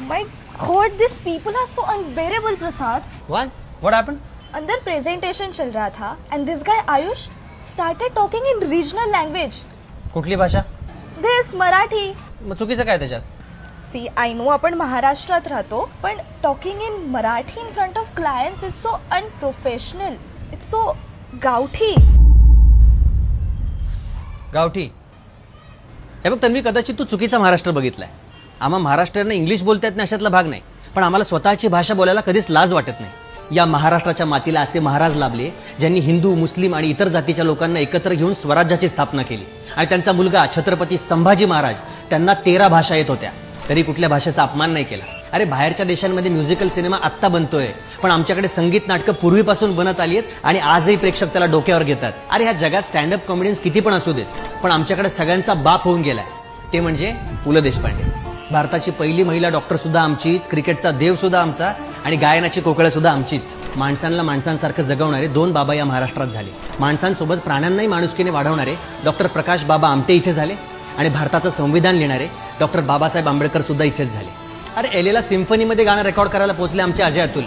My God, these people are so unbearable, Prasad. What? What happened? अंदर presentation चल रहा था and this guy Ayush started talking in regional language. कुठली भाषा? This Marathi. मग चुकीचं काय त्याच्यात? See, I know आपण महाराष्ट्रात राहतो, पण talking in Marathi in front of clients is so unprofessional. It's so गावठी. गावठी. हे बघ तन्वी, कदाचित तू चुकीचा महाराष्ट्र बघितलाय. आम्हा महाराष्ट्रीयांना इंग्लिश बोलता येत नाही अशातला भाग नाही, पण आम्हाला स्वतःची भाषा बोलायला कधीच लाज वाटत नाही. या महाराष्ट्राच्या मातीला असे महाराज लाभले ज्यांनी हिंदू, मुस्लिम आणि इतर जातीच्या लोकांना एकत्र घेऊन स्वराज्याची स्थापना केली. आणि त्यांचा मुलगा छत्रपती संभाजी महाराज, त्यांना 13 भाषा येत होत्या, तरी कुठल्या भाषेचा अपमान नाही केला. अरे बाहेरच्या देशांमध्ये म्युझिकल सिनेमा आत्ता बनतोय, पण आमच्याकडे संगीत नाटकं पूर्वीपासून बनत आली आहेत आणि आजही प्रेक्षक त्याला डोक्यावर घेतात. अरे ह्या जगात स्टँडअप कॉमेडियन्स किती पण असू देत, पण आमच्याकडे सगळ्यांचा बाप होऊन गेलाय, ते म्हणजे पु ल देशपांडे. भारताची पहिली महिला डॉक्टर सुद्धा आमचीच, क्रिकेटचा देव सुद्धा आमचा आणि गायनाची कोकळं सुद्धा आमचीच. माणसांना माणसांसारखं जगवणारे 2 बाबा या महाराष्ट्रात झाले. माणसांसोबत प्राण्यांनाही माणुसकीने वाढवणारे डॉक्टर प्रकाश बाबा आमटे इथे झाले आणि भारताचं संविधान लिहिणारे डॉक्टर बाबासाहेब आंबेडकर सुद्धा इथेच झाले. अरे एलेला सिम्फनीमध्ये गाणं रेकॉर्ड करायला पोहोचले आमचे अजय अतुल.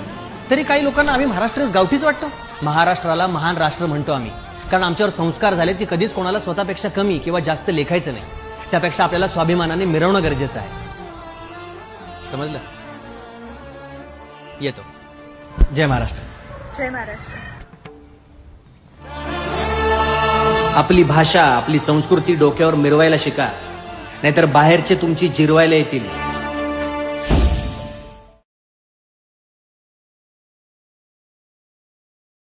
तरी काही लोकांना आम्ही महाराष्ट्रच गावठीच वाटतो. महाराष्ट्राला महान राष्ट्र म्हणतो आम्ही, कारण आमच्यावर संस्कार झाले की कधीच कोणाला स्वतःपेक्षा कमी किंवा जास्त लेखायचं नाही. त्यापेक्षा आपल्याला स्वाभिमानाने मिरवणं गरजेचं आहे. समजलं? येतो. जय महाराष्ट्र. जय महाराष्ट्र. आपली भाषा, आपली संस्कृती डोक्यावर मिरवायला शिका, नाहीतर बाहेरचे तुमची जिरवायला येतील.